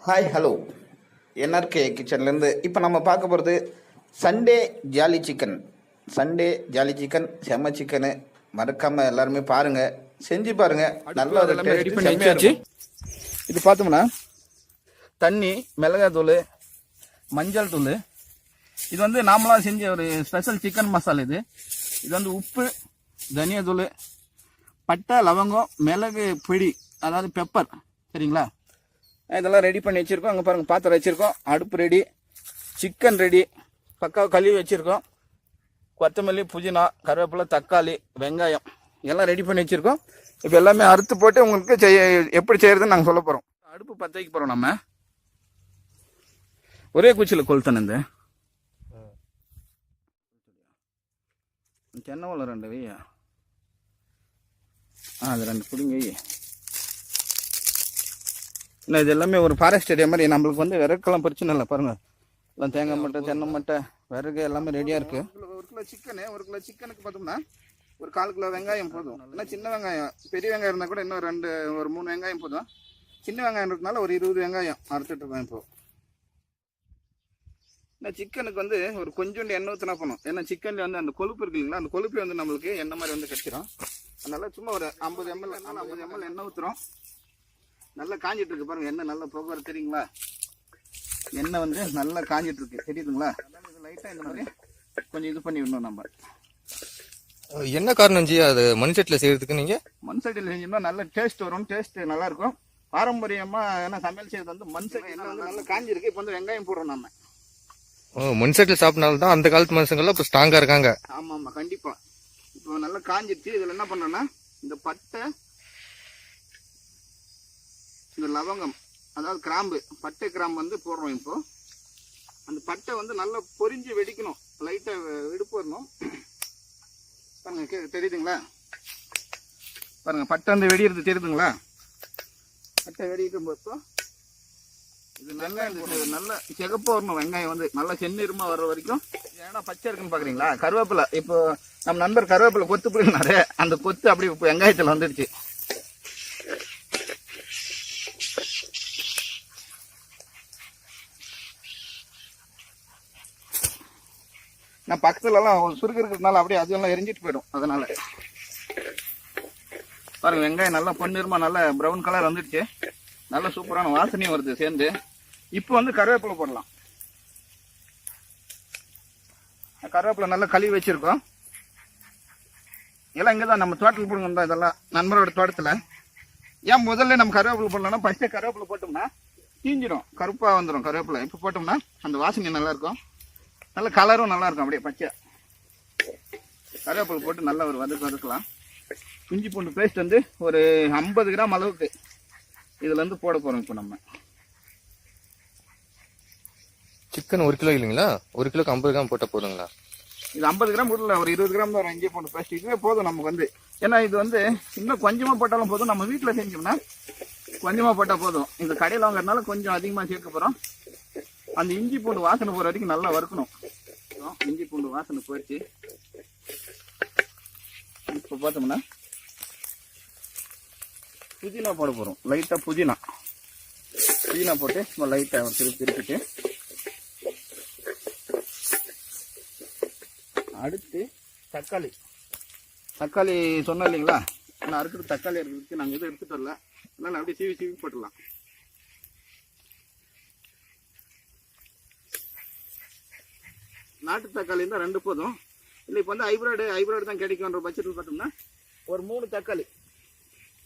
Hi hello NRK கிச்சன்லேருந்து இப்போ நம்ம பார்க்க போகிறது Sunday jolly chicken. Sunday jolly chicken செம்ம சிக்கனு. மறக்காமல் எல்லாருமே பாருங்கள், செஞ்சு பாருங்கள். நல்ல ஒரு ரெடி பண்ணி வச்சாச்சு. இது பார்த்தோம்னா தண்ணி, மிளகாத்தூள், மஞ்சள் தூள். இது வந்து நாமளாக செஞ்ச ஒரு ஸ்பெஷல் சிக்கன் மசாலா. இது வந்து உப்பு, தனியாத்தூள், பட்டை, லவங்கம், மிளகு பொடி, அதாவது பெப்பர். சரிங்களா? இதெல்லாம் ரெடி பண்ணி வச்சுருக்கோம். அங்கே பாருங்கள், பாத்திரம் வச்சுருக்கோம், அடுப்பு ரெடி, சிக்கன் ரெடி, பக்காவை கழுவி வச்சுருக்கோம். கொத்தமல்லி, புதினா, கருவேப்பிலை, தக்காளி, வெங்காயம் எல்லாம் ரெடி பண்ணி வச்சுருக்கோம். இப்போ எல்லாமே அறுத்து போட்டு உங்களுக்கு எப்படி செய்கிறதுன்னு நாங்கள் சொல்ல போகிறோம். அடுப்பு பற்ற வைக்க போகிறோம். நம்ம ஒரே குச்சியில் கொளுத்தணும். இந்த தென்னை ரெண்டு வையா, அது ரெண்டு பிடிங்க வை. இல்லை, இது எல்லாமே ஒரு ஃபாரஸ்ட் ஏரியா மாதிரி. நம்மளுக்கு வந்து விறகுக்கெல்லாம் பிரச்சனை இல்லை. பாருங்கள், எல்லாம் தேங்காய் மட்டை, தென்னை மட்டை, விறகு எல்லாமே ரெடியாக இருக்குது. ஒரு கிலோ சிக்கனு, ஒரு கிலோ சிக்கனுக்கு பார்த்தோம்னா ஒரு 1/4 கிலோ வெங்காயம் போதும். ஏன்னா சின்ன வெங்காயம், பெரிய வெங்காயம் இருந்தால் கூட இன்னும் ஒரு 3 வெங்காயம் போதும். சின்ன வெங்காயம் இருக்கனால ஒரு 20 வெங்காயம் அறுத்துட்டு இருக்கோம். இப்போ இந்த சிக்கனுக்கு வந்து ஒரு கொஞ்சோண்டு எண்ணெய் ஊற்றினா போகணும். ஏன்னா சிக்கனில் வந்து அந்த கொழுப்பு இருக்கு இல்லைங்களா, அந்த கொழுப்பு வந்து நம்மளுக்கு எண்ணெய் மாதிரி வந்து கிடச்சிடும். அதனால சும்மா ஒரு 50 ml எண்ணெய் ஊற்றுறோம். நல்லா காஞ்சிட்டு இருக்கு பாருங்க. எண்ணெய் நல்லா புகை தெரியுங்களா? எண்ணெய் வந்து நல்லா காஞ்சிட்டு இருக்கு, தெரியுதுங்களா? இது லைட்டாக இந்த மாதிரி கொஞ்சம் இது பண்ணி விடணும். நம்ம என்ன காரணம் ஜி அது மண் சட்டியில் செய்யறதுக்கு? நீங்க மண் சட்டியில் செஞ்சோம்னா நல்ல டேஸ்ட் வரும். டேஸ்ட் நல்லா இருக்கும். பாரம்பரியமா ஏன்னா சமையல் செய்யறது வந்து மண் சட்டி. எண்ணெய் வந்து நல்லா காஞ்சிருக்கு. இப்போ வந்து வெங்காயம் போடுறோம் நம்ம. மண் சட்டியில் சாப்பிட்டனால தான் அந்த காலத்து மனுஷங்கள்லாம் இப்போ ஸ்ட்ராங்கா இருக்காங்க. ஆமா ஆமா, கண்டிப்பா. இப்போ நல்லா காஞ்சிருச்சு. இதுல என்ன பண்றோம்னா இந்த பட்டை, இந்த லவங்கம், அதாவது கிராம்பு, பட்டை கிராம்பு வந்து போடுறோம். இப்போ அந்த பட்டை வந்து நல்லா பொரிஞ்சு வெடிக்கணும். லைட்டா வெடிப்பு வரணும். பாருங்க, தெரியுதுங்களா? பாருங்க, பட்டை வந்து வெடிக்கிறது தெரியுதுங்களா? பட்டை வெடிக்கும் போது இது நல்லா சிகப்பு வரணும். வெங்காயம் வந்து நல்லா செந்நிறமா வர்ற வரைக்கும். ஏன்னா பச்சை இருக்குன்னு பாக்குறீங்களா? கருவேப்பிலை, இப்போ நம்ம நண்பர் கருவேப்பிலை கொத்து போயிருந்தாரு. அந்த கொத்து அப்படி இப்போ வெங்காயத்துல வந்துடுச்சு. நான் பக்கத்துலலாம் சுருக்கு இருக்கிறதுனால அப்படியே அதெல்லாம் எரிஞ்சிட்டு போயிடும். அதனால பாருங்க, வெங்காயம் நல்லா பொன்னிறமா நல்லா ப்ரௌன் கலர் வந்துடுச்சு. நல்ல சூப்பரான வாசனையும் வருது சேர்ந்து. இப்போ வந்து கருவேப்பிலை போடலாம். கருவேப்பிலை நல்லா கழுவி வச்சிருக்கோம். எல்லாம் இங்கே தான் நம்ம தோட்டத்தில் போடுங்க. இதெல்லாம் நண்பரோட தோட்டத்தில். ஏன் முதல்ல நம்ம கருவேப்பிலை போடலாம்னா, ஃபர்ஸ்டே கருவேப்பிலை போட்டோம்னா தீஞ்சிடும், கருப்பாக வந்துடும் கருவேப்பிலை. இப்போ போட்டோம்னா அந்த வாசனை நல்லா இருக்கும், நல்ல கலரும் நல்லா இருக்கும். அப்படியே பச்சை கருவேப்பிலை போட்டு நல்லா ஒரு வதக்கலாம். இஞ்சி பூண்டு பேஸ்ட் வந்து ஒரு 50 கிராம் அளவுக்கு இதுல இருந்து போட போறோம். இப்போ நம்ம சிக்கன் 1 கிலோ இல்லைங்களா? 1 கிலோக்கு 50 கிராம் போட்டால் போதுங்களா? இது 50 கிராம் போடல, ஒரு 20 கிராம் தான் இஞ்சி பூண்டு பேஸ்ட். இதுவே போதும் நமக்கு வந்து. ஏன்னா இது வந்து இன்னும் கொஞ்சமா போட்டாலும் போதும். நம்ம வீட்டில் செஞ்சோம்னா கொஞ்சமா போட்டால் போதும். இந்த கடையில் வாங்குறதுனால கொஞ்சம் அதிகமாக சேர்க்க போறோம். அந்த இஞ்சி பூண்டு வாசனை போற வரைக்கும் நல்லா வறுக்கணும். இஞ்சி பூண்டு வாசனை போயிடுச்சு. இப்போ பார்த்தோம்னா புதினா போட போறோம். லைட்டா புதினா போட்டு லைட்டா திருப்பிட்டு அடுத்து தக்காளி சொன்னோம் இல்லைங்களா? ஆனால் அறுக்கிற தக்காளி இருக்கிறதுக்கு நாங்கள் எதுவும் எடுத்துட்டு வரல. அதனால அப்படியே சீவி போட்டுடலாம். நாட்டு தக்காளி இருந்தால் 2 போதும். இல்லை இப்போ வந்து ஹைப்ரிட் தான் கிடைக்கும்ன்ற பட்சத்தில் பார்த்தோம்னா ஒரு 3 தக்காளி,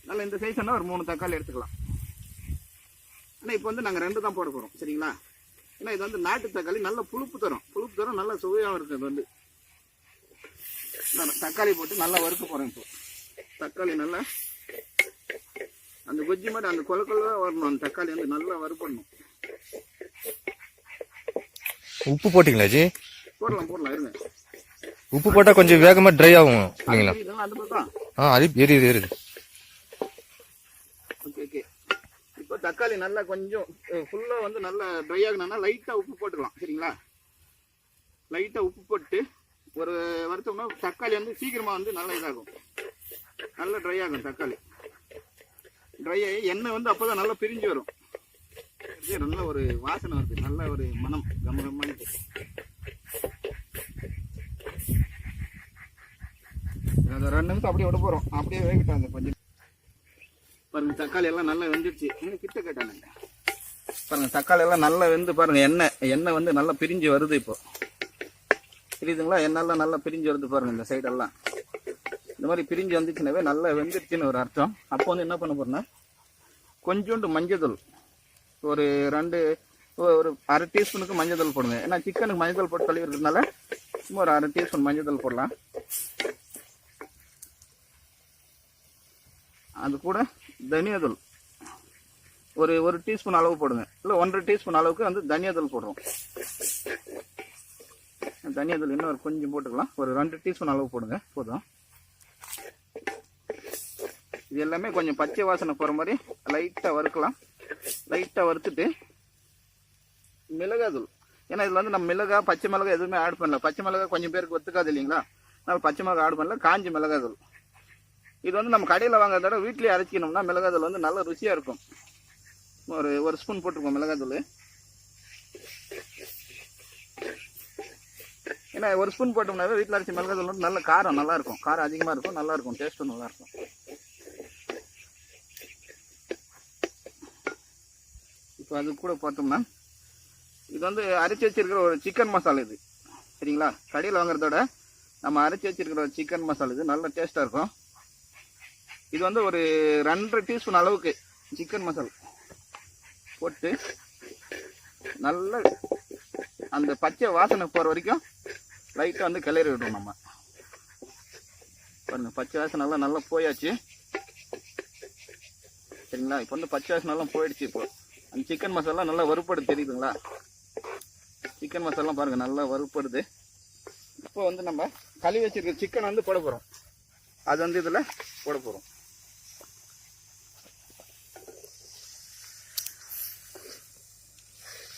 நல்லா இந்த சைஸ்னா ஒரு 3 தக்காளி எடுத்துக்கலாம். ஆனால் இப்போ வந்து நாங்கள் 2 தான் போட போகிறோம். சரிங்களா? ஏன்னா இது வந்து நாட்டு தக்காளி நல்ல புளிப்பு தரும், நல்லா சுவையாகவும் இருக்குது. இது வந்து தக்காளி போட்டு நல்லா வறுக்க போகிறோம். இப்போ தக்காளி நல்லா அந்த கொஜ்ஜி மாதிரி அந்த கொலக்கொலவாக வரணும். அந்த தக்காளி வந்து நல்லா வறுப்படணும். உப்பு போட்டீங்களா ஜி? போடலாம் இருங்க. உப்பு போட்டா கொஞ்சம் வேகமா ட்ரை ஆகும் இல்லைங்களா? அந்த பக்கம் அது ஏறுது. ஓகே. இப்போ தக்காளி நல்லா கொஞ்சம் ஃபுல்லா வந்து நல்லா ட்ரை ஆகணும்னா லைட்டா உப்பு போட்டுக்கலாம். சரிங்களா? லைட்டா உப்பு போட்டு ஒரு வருத்தம்னா தக்காளி வந்து சீக்கிரமா வந்து நல்லா இதாகும், நல்லா ட்ரை ஆகும். தக்காளி ட்ரை ஆகி எண்ணெய் வந்து அப்போதான் நல்லா பிரிஞ்சு வரும். போடுறதுக்கு நல்ல ஒரு வாசனை வருது, நல்ல ஒரு மனம் கம்மன்ட்டு. அதை 2 நிமிஷம் அப்படியே விட போகிறோம், அப்படியே வேகட்டாங்க கொஞ்சம். பாருங்க தக்காளி எல்லாம் நல்லா வெந்துடுச்சு. இன்னும் கிட்ட கேட்டானுங்க பாருங்க, தக்காளி எல்லாம் நல்லா வெந்து பாருங்க, எண்ணெய் வந்து நல்லா பிரிஞ்சு வருது. இப்போ தெரியுதுங்களா? எண்ணெய்லாம் நல்லா பிரிஞ்சு வருது பாருங்க. இந்த சைடெல்லாம் இந்த மாதிரி பிரிஞ்சு வந்துச்சுனாவே நல்லா வெந்துருச்சுன்னு ஒரு அர்த்தம். அப்போ வந்து என்ன பண்ண போறோம்னா, கொஞ்சோண்டு மஞ்சள், ஒரு 1/2 டீஸ்பூனுக்கு மஞ்சள் போடுங்க. ஏன்னா சிக்கனுக்கு மஞ்சள் போட்டு கழுவிறதுனால சும்மா ஒரு 1/2 டீஸ்பூன் மஞ்சள் போடலாம். அது கூட தனியாதூள் ஒரு டீஸ்பூன் அளவு போடுங்க, இல்லை 1/2 டீஸ்பூன் அளவுக்கு வந்து தனியாதூள் போடுறோம். தனியாதூள் இன்னும் ஒரு கொஞ்சம் போட்டுக்கலாம், ஒரு 2 டீஸ்பூன் அளவு போடுங்க போதும். இது எல்லாமே கொஞ்சம் பச்சை வாசனை போகிற மாதிரி லைட்டாக வறுக்கலாம். லைட்டாக வறுத்துட்டு மிளகாத்தூள், ஏன்னா இதில் வந்து நம்ம மிளகாய் பச்சை மிளகாய் எதுவுமே ஆட் பண்ணல. பச்சை மிளகாய் கொஞ்சம் பேருக்கு ஒத்துக்காது இல்லைங்களா, அதனால பச்சை மிளகாய் ஆட் பண்ணல. காஞ்சி மிளகாத்தூள் இது வந்து நம்ம கடையில் வாங்குறத விட வீட்லேயே அரைச்சிக்கணும்னா மிளகாத்தூள் வந்து நல்ல ருசியாக இருக்கும். ஒரு ஸ்பூன் போட்டிருக்கோம் மிளகாத்தூள். ஏன்னா ஒரு ஸ்பூன் போட்டோம்னாவே வீட்டில் அரைச்சி மிளகாத்தூள் வந்து நல்ல காரம் நல்லா இருக்கும், காரம் அதிகமாக இருக்கும், நல்லா இருக்கும், டேஸ்ட்டும் நல்லா இருக்கும். இப்போ அது கூட பார்த்தோம்னா இது வந்து அரைச்சி வச்சிருக்கிற ஒரு சிக்கன் மசாலா இது, சரிங்களா? கடையில் வாங்குறதோட நம்ம அரைச்சி வச்சிருக்கிற ஒரு சிக்கன் மசாலா இது நல்ல டேஸ்ட்டாக இருக்கும். இது வந்து ஒரு 2 டீஸ்பூன் அளவுக்கு சிக்கன் மசாலா போட்டு நல்ல அந்த பச்சை வாசனை போகிற வரைக்கும் லைட்டாக வந்து கிளறி விடுவோம் நம்ம. பாருங்க பச்சை வாசனை நல்லா போயாச்சு, சரிங்களா? இப்போ வந்து பச்சை வாசனை எல்லாம் போயிடுச்சு. இப்போ அந்த சிக்கன் மசாலா நல்லா வறுப்படுது, தெரியுதுங்களா? சிக்கன் மசாலா பாருங்க நல்லா வறுப்படுது. இப்போ வந்து நம்ம கழுவி வச்சிருக்க சிக்கன் வந்து போட போகிறோம். அது வந்து இதில் போட போகிறோம்.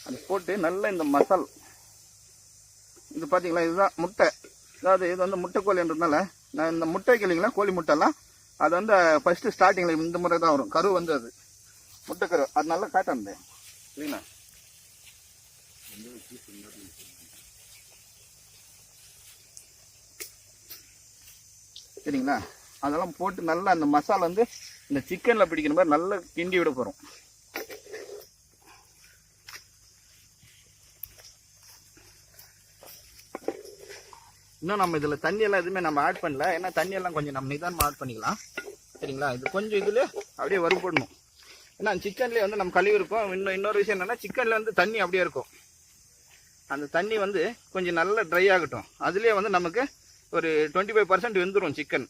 அது போட்டு நல்லா இந்த மசால் இது பார்த்தீங்களா, இதுதான் முட்டை. அதாவது இது வந்து முட்டைக்கோழின்றதுனால நான் இந்த முட்டைக்கு இல்லைங்களா, கோழி முட்டைலாம் அது வந்து ஃபஸ்ட்டு ஸ்டார்டிங்கில் இந்த முறை தான் வரும். கரு வந்து அது முட்டைக்கரு, அது நல்லா காட்டாந்து சரிங்களா? சரிங்களா? அதெல்லாம் போட்டு நல்லா அந்த மசாலா வந்து இந்த சிக்கனில் பிடிக்கிற மாதிரி நல்லா கிண்டி விட போகிறோம். இன்னும் நம்ம இதில் தண்ணியெல்லாம் எதுவுமே நம்ம ஆட் பண்ணல, ஏன்னா தண்ணியெல்லாம் கொஞ்சம் நம்ம நிதானமாக ஆட் பண்ணிக்கலாம், சரிங்களா? இது கொஞ்சம் இதில் அப்படியே வறுபடணும். ஏன்னா சிக்கன்லேயே வந்து நம்ம கழுவி இருக்கோம். இன்னொரு விஷயம் என்னென்னா, சிக்கனில் வந்து தண்ணி அப்படியே இருக்கும். அந்த தண்ணி வந்து கொஞ்சம் நல்லா ட்ரை ஆகட்டும். அதுலேயே வந்து நமக்கு ஒரு 25% வெந்துடும் சிக்கன்.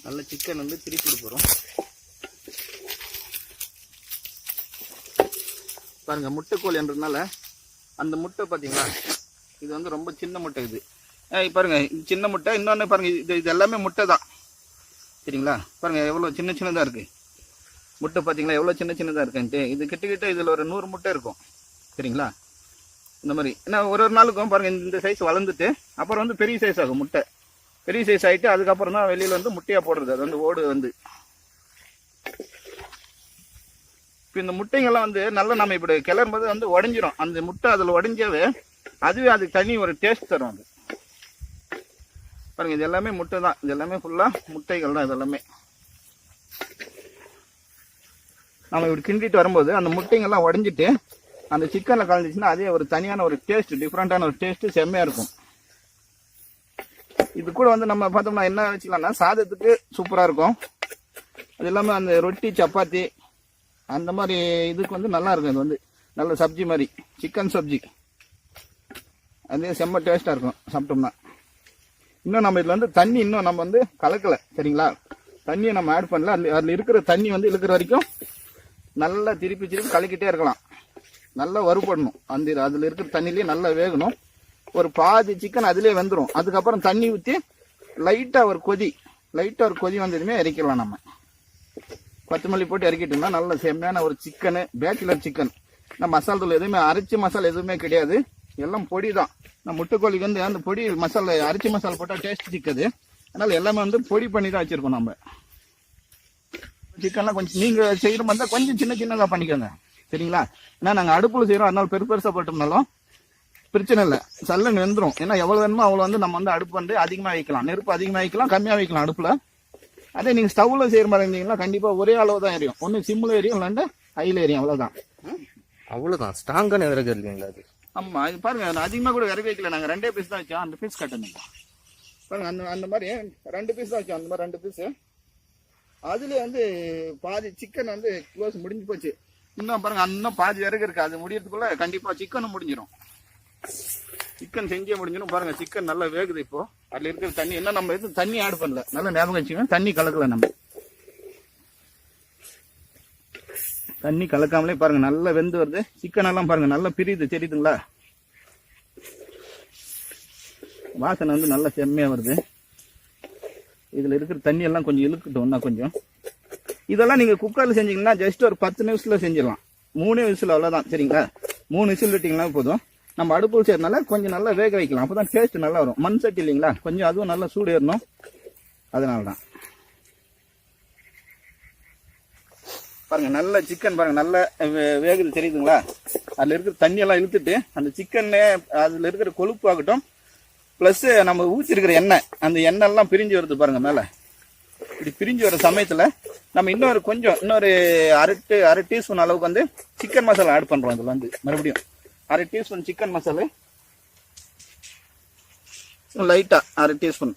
நல்ல சிக்கன் வந்து திருப்பி போகிறோம். பாருங்க முட்டைக்கோழின்றதுனால அந்த முட்டை பார்த்தீங்களா, இது வந்து ரொம்ப சின்ன முட்டை. இது பாருங்க இது சின்ன முட்டை. இன்னொன்று பாருங்க, இது எல்லாமே முட்டை தான், சரிங்களா? பாருங்க எவ்வளோ சின்னதாக இருக்குது முட்டை, பார்த்தீங்களா எவ்வளோ சின்னதாக இருக்குன்ட்டு. இது கிட்ட இதில் ஒரு 100 முட்டை இருக்கும், சரிங்களா? இந்த மாதிரி ஏன்னா ஒரு நாளுக்கும் பாருங்க இந்த சைஸ் வளர்ந்துட்டு அப்புறம் வந்து பெரிய சைஸ் ஆகும். முட்டை பெரிய சைஸ் ஆகிட்டு அதுக்கப்புறம் தான் வெளியில் வந்து முட்டையாக போடுறது. அது வந்து ஓடு வந்து இப்போ இந்த முட்டைங்கள்லாம் வந்து நல்லா நம்ம இப்படி கிளறும் போது வந்து உடஞ்சிரும். அந்த முட்டை அதில் உடஞ்சாவே அதுவே அதுக்கு தனி ஒரு டேஸ்ட் தரும். அது பாருங்க இது எல்லாமே முட்டை தான், இது எல்லாமே ஃபுல்லாக முட்டைகள் தான். இது எல்லாமே நம்ம இப்படி கிண்டிட்டு வரும்போது அந்த முட்டைங்கள்லாம் உடஞ்சிட்டு அந்த சிக்கனில் கலந்துச்சுன்னா அதே ஒரு தனியான ஒரு டேஸ்ட், டிஃப்ரெண்ட்டான ஒரு டேஸ்ட்டு செம்மையாக இருக்கும். இது கூட வந்து நம்ம பார்த்தோம்னா என்ன வச்சுக்கலாம்னா, சாதத்துக்கு சூப்பராக இருக்கும். அது இல்லாமல் அந்த ரொட்டி சப்பாத்தி அந்த மாதிரி இதுக்கு வந்து நல்லா இருக்கும். இது வந்து நல்ல சப்ஜி மாதிரி, சிக்கன் சப்ஜி, அதே செம்ம டேஸ்ட்டாக இருக்கும் சாப்பிட்டோம்னா. இன்னும் நம்ம இதில் வந்து தண்ணி இன்னும் நம்ம வந்து கலக்கலை, சரிங்களா? தண்ணியை நம்ம ஆட் பண்ணல. அதில் இருக்கிற தண்ணி வந்து இழுக்கிற வரைக்கும் நல்லா திருப்பி கலக்கிட்டே இருக்கலாம். நல்லா வறுபடணும். அதில் இருக்கிற தண்ணிலேயே நல்லா வேகணும். ஒரு பாதி சிக்கன் அதிலே வெந்துடும். அதுக்கப்புறம் தண்ணி ஊற்றி லைட்டாக ஒரு கொதி வந்ததுமே இறக்கிடலாம் நம்ம. கொத்தமல்லி போட்டு இறக்கிட்டோம்னா நல்ல செம்மையான ஒரு சிக்கனு, பேச்சுலர் சிக்கன். நான் மசாலா தூள் எதுவுமே அரைச்சி மசாலா எதுவுமே கிடையாது, எல்லாம் பொடி தான். நான் முட்டைக்கோழிக்கு வந்து அந்த பொடி மசாலா, அரைச்சி மசாலா போட்டால் டேஸ்ட் சிக்காது. அதனால எல்லாமே வந்து பொடி பண்ணி தான் வச்சிருக்கோம் நம்ம. சிக்கன்லாம் கொஞ்சம் நீங்கள் செய்கிற மாதிரி தான் கொஞ்சம் சின்ன சின்னதாக பண்ணிக்கோங்க, சரிங்களா? ஏன்னா நாங்கள் அடுப்பில் செய்கிறோம், அதனால பெருசாக போட்டோம்னாலும் பிரச்சனை இல்லை, சல்லன்னு வெந்துடும். ஏன்னா எவ்வளோ வேணுமோ அவ்வளோ வந்து நம்ம வந்து அடுப்பு வந்து அதிகமாக வைக்கலாம், நெருப்பு அதிகமாக வைக்கலாம், கம்மியாக வைக்கலாம் அடுப்பில். அதே நீங்கள் ஸ்டவ்வில் செய்கிற மாதிரி இருந்தீங்கன்னா கண்டிப்பாக ஒரே அளவு தான் எரியும். ஒன்று சிம்மில் எரியும், இல்லாண்டு ஹையில் எரியும், அவ்வளோதான். அவ்வளோதான், ஸ்ட்ராங்கான விறகு இல்லைங்களா அது? ஆமாம், இது பாருங்க, நான் அதிகமாக கூட விறகு வைக்கல, நாங்கள் 2 பீஸ் தான் வச்சோம். அந்த பீஸ் கட்டணுங்க பாருங்க, அந்த மாதிரி 2 பீஸ் தான் வச்சோம். அந்த மாதிரி 2 பீஸு. அதுலேயே வந்து பாதி சிக்கன் வந்து க்ளோஸ் முடிஞ்சு போச்சு. இன்னும் பாருங்க, இன்னும் பாதி விறகு இருக்குது, அது முடியறதுக்குள்ள கண்டிப்பாக சிக்கனும் முடிஞ்சிடும். சிக்கன் செஞ்சே முடிஞ்சிடும். பாருங்க, சிக்கன் நல்லா வேகுது. இப்போ அதில் இருக்கிற தண்ணி என்ன, நம்ம எதுவும் தண்ணி ஆட் பண்ணல, நல்லா ஞாபகம் வச்சுக்கோங்க, தண்ணி கலக்கல. நம்ம தண்ணி கலக்காமலே பாருங்க நல்லா வெந்து வருது. சிக்கன் எல்லாம் பாருங்க நல்லா பிரியுது, தெரியுதுங்களா? வாசனை வந்து நல்லா செம்மையா வருது. இதுல இருக்கிற தண்ணி எல்லாம் கொஞ்சம் இழுக்கட்டும். கொஞ்சம் இதெல்லாம் நீங்க குக்கர்ல செஞ்சீங்கன்னா ஜஸ்ட் ஒரு 10 நிமிஷத்துல செஞ்சிடலாம். 3 விசில் அவ்வளவுதான், சரிங்களா? 3 விசில் விட்டீங்கன்னா போதும். நம்ம அடுப்பு செய்யறதுனால கொஞ்சம் நல்லா வேக வைக்கலாம், அப்பதான் டேஸ்ட் நல்லா வரும். மண் சட்டி இல்லைங்களா, கொஞ்சம் அதுவும் நல்லா சூடு ஏறணும், அதனாலதான். பாருங்க நல்ல சிக்கன் பாருங்க நல்லா வேகுது, தெரியுதுங்களா? அதுல இருக்கிற தண்ணி எல்லாம் இழுத்துட்டு அந்த சிக்கன் அதுல இருக்கிற கொழுப்பு ஆகட்டும், பிளஸ் நம்ம ஊற்றிருக்கிற எண்ணெய், அந்த எண்ணெய் எல்லாம் பிரிஞ்சு வருது பாருங்க மேல. இப்படி பிரிஞ்சு வர சமயத்துல நம்ம இன்னொரு அரை டீஸ்பூன் அளவுக்கு வந்து சிக்கன் மசாலா ஆட் பண்றோம். இதுல வந்து மறுபடியும் அரை டீஸ்பூன் சிக்கன் மசாலா, லைட்டா அரை டீஸ்பூன்.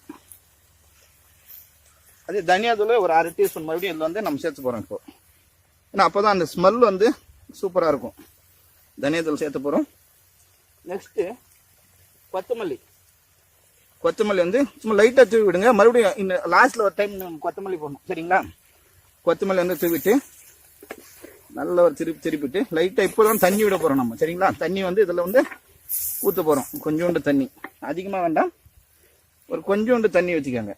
அதே தனியா தூள் ஒரு அரை டீஸ்பூன் மறுபடியும் இதுல வந்து நம்ம சேர்த்து போறோம் இப்போ. ஏன்னா அப்போதான் அந்த ஸ்மெல் வந்து சூப்பராக இருக்கும். தனியாத்தூள் சேர்த்து போகிறோம். நெக்ஸ்ட்டு கொத்தமல்லி வந்து சும்மா லைட்டாக தூவி விடுங்க. மறுபடியும் இந்த லாஸ்ட்டில் ஒரு டைம் கொத்தமல்லி போடணும், சரிங்களா? கொத்தமல்லி வந்து தூவிட்டு நல்ல ஒரு திருப்பிட்டு லைட்டாக இப்போ தான் தண்ணி விட போகிறோம் நம்ம, சரிங்களா? தண்ணி வந்து இதில் வந்து ஊற்ற போகிறோம். கொஞ்சோண்டு தண்ணி, அதிகமாக வேண்டாம், ஒரு கொஞ்சோண்டு தண்ணி வச்சுக்கோங்க.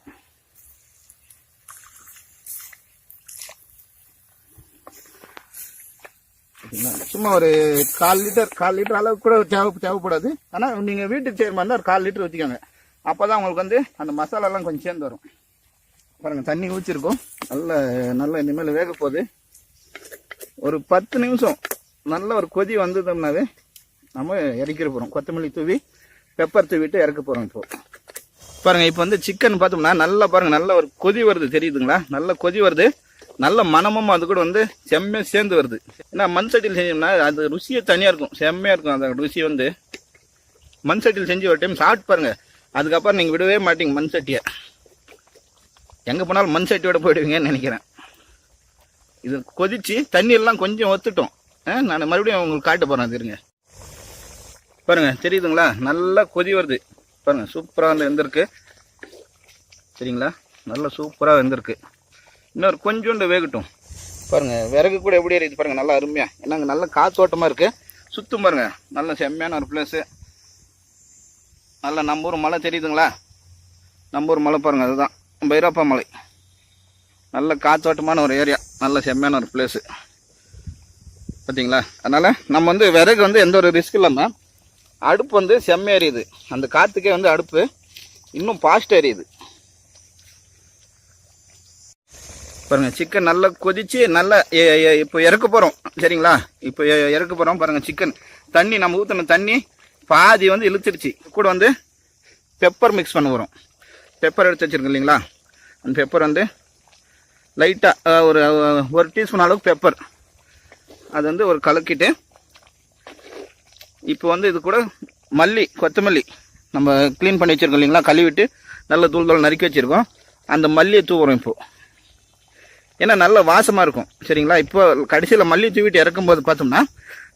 சும்மா ஒரு 1/4 லிட்டர் அளவுக்கு கூட தேவைப்படாது. ஆனால் நீங்கள் வீட்டுக்கு செய்கிற மாதிரி ஒரு 1/4 லிட்டர் வச்சுக்கோங்க. அப்போ தான் உங்களுக்கு வந்து அந்த மசாலாலாம் கொஞ்சம் சேர்ந்து வரும். பாருங்கள், தண்ணி ஊற்றிருக்கோம். நல்லா இனிமேல் வேக போகுது. ஒரு 10 நிமிஷம் நல்ல ஒரு கொதி வந்ததுனாவே நம்ம இறக்கிற போகிறோம். கொத்தமல்லி தூவி பெப்பர் தூவிட்டு இறக்க போகிறோம். இப்போ பாருங்கள், இப்போ வந்து சிக்கன் பார்த்தோம்னா நல்லா பாருங்கள், நல்ல ஒரு கொதி வருது, தெரியுதுங்களா? நல்ல கொதி வருது, நல்ல மனமும் அது கூட வந்து செம்மையாக சேர்ந்து வருது. ஏன்னா மண் சட்டியில் செஞ்சோம்னா அது ருசியே தனியாக இருக்கும், செம்மையாக இருக்கும். அந்த ருசி வந்து மண் சட்டியில் செஞ்சு ஒரு டைம் சாப்பிட்டு பாருங்க, அதுக்கப்புறம் நீங்கள் விடவே மாட்டீங்க மண் சட்டியை. எங்கே போனாலும் மண் சட்டியோட போயிடுவீங்கன்னு நினைக்கிறேன். இது கொதிச்சு தண்ணி எல்லாம் கொஞ்சம் ஒத்துட்டோம். நான் மறுபடியும் உங்களுக்கு காட்ட போகிறேன், அது இருங்க. பாருங்க, தெரியுதுங்களா? நல்லா கொதி வருது பாருங்க, சூப்பராக வந்து வெந்திருக்கு, சரிங்களா? நல்லா சூப்பராக வெந்திருக்கு. இன்னொரு கொஞ்சோண்டு வேகட்டும். பாருங்க, விறகு கூட எப்படி இருக்குது பாருங்க, நல்லா அருமையா. ஏன்னா நல்ல காத்தோட்டமாக இருக்கு, சுத்தம் பாருங்க, நல்ல செம்மையான ஒரு பிளேஸு. நல்ல நம்ம ஊர் மலை தெரியுதுங்களா? நம்ம ஊர் மலை பாருங்க, அதுதான் பைரப்பா மலை. நல்ல காத்தோட்டமான ஒரு ஏரியா, நல்ல செம்மையான ஒரு பிளேஸு, பார்த்தீங்களா? அதனால நம்ம வந்து விறகு வந்து எந்த ஒரு ரிஸ்க் இல்லாமல் அடுப்பு வந்து செம்ம எரியுது. அந்த காற்றுக்கே வந்து அடுப்பு இன்னும் ஃபாஸ்ட் எரியுது. பாருங்க, சிக்கன் நல்லா கொதிச்சு நல்லா இப்போ இறக்க போகிறோம், சரிங்களா? இப்போ இறக்க போகிறோம். பாருங்க, சிக்கன் தண்ணி நம்ம ஊற்றின தண்ணி பாதி வந்து இழுத்துருச்சு. கூட வந்து பெப்பர் மிக்ஸ் பண்ண போகிறோம். பெப்பர் எடுத்து வச்சுருக்கோம் இல்லைங்களா? அந்த பெப்பர் வந்து லைட்டாக ஒரு டீஸ்பூன் அளவுக்கு பெப்பர், அது வந்து ஒரு கலக்கிட்டு, இப்போ வந்து இது கூட கொத்தமல்லி நம்ம க்ளீன் பண்ணி வச்சுருக்கோம் இல்லைங்களா? கழுவிட்டு நல்ல தூள் நறுக்கி வச்சுருக்கோம். அந்த மல்லியை தூவுறோம் இப்போ. ஏன்னா நல்ல வாசமாக இருக்கும், சரிங்களா? இப்போ கடைசியில் மல்லி தூவிட்டு இறக்கும்போது பார்த்தோம்னா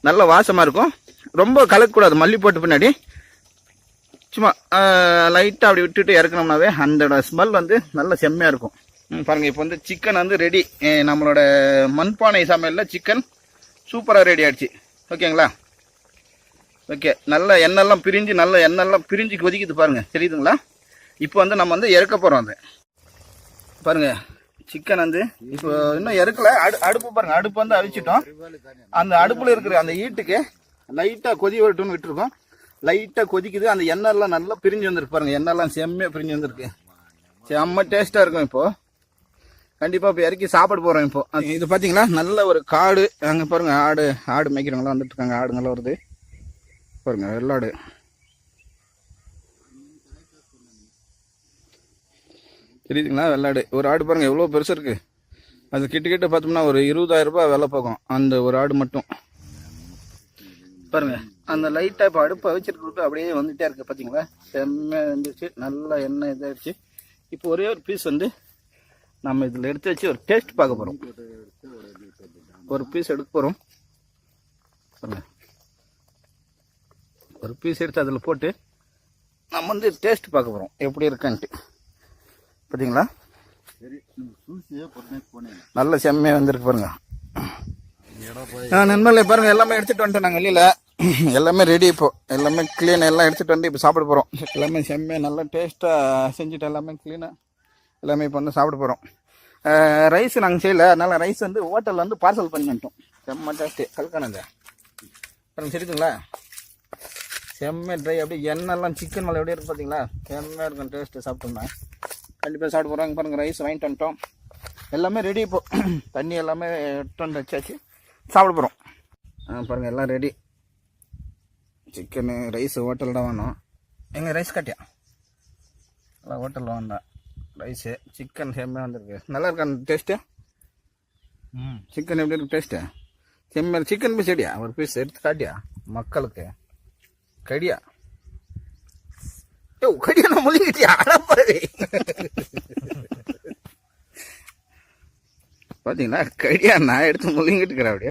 நல்ல வாசமாக இருக்கும். ரொம்ப கலக்கக்கூடாது. மல்லி போட்ட பின்னாடி சும்மா லைட்டாக அப்படி விட்டுட்டு இறக்கணும்னாவே அந்த ஸ்மெல் வந்து நல்ல செம்மையாக இருக்கும். பாருங்கள், இப்போ வந்து சிக்கன் வந்து ரெடி. நம்மளோட மண்பானை சமையலில் சிக்கன் சூப்பராக ரெடி ஆகிடுச்சு, ஓகேங்களா? ஓகே, நல்ல எண்ணெய்லாம் பிரிஞ்சு கொதிக்குது பாருங்கள், தெரியுதுங்களா? இப்போ வந்து நம்ம வந்து இறக்க போகிறோம். அது பாருங்கள், சிக்கன் வந்து இப்போ இன்னும் இறக்கல. அடுப்பு பாருங்க, அடுப்பு வந்து அவிச்சிட்டோம். அந்த அடுப்புல இருக்கிற அந்த ஈட்டுக்கு லைட்டா கொதி வரட்டும்னு விட்டுருக்கோம். லைட்டா கொதிக்குது. அந்த எண்ணெய் எல்லாம் நல்லா பிரிஞ்சு வந்திருக்கு பாருங்க. எண்ணெய் எல்லாம் செம்மையா பிரிஞ்சு வந்திருக்கு. செம்ம டேஸ்டா இருக்கும். இப்போ கண்டிப்பா இப்போ இறக்கி சாப்பிட போறோம். இப்போ இது பாத்தீங்களா, நல்ல ஒரு காடு. அங்க பாருங்க, ஆடு மேய்க்கிறவங்களாம் வந்துட்டு இருக்காங்க. ஆடுங்கெல்லாம் வருது பாருங்க, வெள்ளாடு. தெரியுதுங்களா, வெள்ளாடு. ஒரு ஆடு பாருங்க எவ்வளவு பெருசு இருக்கு. அது கிட்ட பார்த்தோம்னா ஒரு 20,000 ரூபாய் விலை போகும் அந்த ஒரு ஆடு மட்டும். பாருங்க, அந்த லைட்டா இப்போ அடுப்பை வச்சிருக்கிறது அப்படியே வந்துட்டே இருக்கு. பாத்தீங்களா, செம்மையா வந்துருச்சு. நல்லா எண்ணெய் இதாகிடுச்சு. இப்போ ஒரே ஒரு பீஸ் வந்து நம்ம இதில் எடுத்து வச்சு ஒரு டேஸ்ட் பார்க்க போகிறோம். ஒரு பீஸ் எடுக்க போகிறோம். ஒரு பீஸ் எடுத்து அதில் போட்டு நம்ம வந்து டேஸ்ட் பார்க்க போகிறோம் எப்படி இருக்குன்ட்டு. பார்த்தீங்களா, நல்ல செம்மையாக வந்திருக்கு பாருங்க. நண்பர்களே பாருங்க, எல்லாமே எடுத்துகிட்டு வந்துட்டோம் நாங்கள் வெளியில். எல்லாமே ரெடி. இப்போ எல்லாமே க்ளீன் எல்லாம் எடுத்துகிட்டு வந்து இப்போ சாப்பிட போகிறோம். எல்லாமே செம்மையாக நல்லா டேஸ்ட்டாக செஞ்சுட்டு எல்லாமே க்ளீனாக எல்லாமே இப்போ வந்து சாப்பிட போகிறோம். ரைஸ் நாங்கள் செய்யலை, அதனால ரைஸ் வந்து ஹோட்டலில் வந்து பார்சல் பண்ணி வந்துட்டோம். செம்ம டேஸ்ட்டு கல்கானங்க பாருங்க. சரிங்களா, செம்ம ட்ரை. அப்படியே எண்ணெய்லாம் சிக்கன் மேலே எப்படியே இருக்கு பார்த்தீங்களா, செம்மையாக இருக்கும் டேஸ்ட்டு. சாப்பிட்டோம்னா கண்டிப்பாக சாப்பிட போகிறாங்க. பாருங்கள், ரைஸ் வாங்கிட்டு வந்துட்டோம். எல்லாமே ரெடி. இப்போ தண்ணி எல்லாமே எடுத்து வந்து வச்சாச்சு, சாப்பிட போகிறோம். பாருங்கள், எல்லாம் ரெடி. சிக்கனு ரைஸ் ஹோட்டலில் தான் வேணும். எங்கள் ரைஸ் கட்டியா எல்லாம் ஹோட்டலில் வேண்டாம். ரைஸு சிக்கன் செம்மையாக வந்துருக்கு. நல்லா இருக்கா அந்த டேஸ்ட்டு? சிக்கன் எப்படி இருக்கு டேஸ்ட்டு? செம்ம. சிக்கன் பீஸ் எடியா ஒரு பீஸ் எடுத்து காட்டியா மக்களுக்கு. கடியா கடியா நான் முழுங்கிட்டியா பார்த்தீங்களா, கடியா நான் எடுத்து முழுங்கிட்டு இருக்கிறேன் அப்படியே.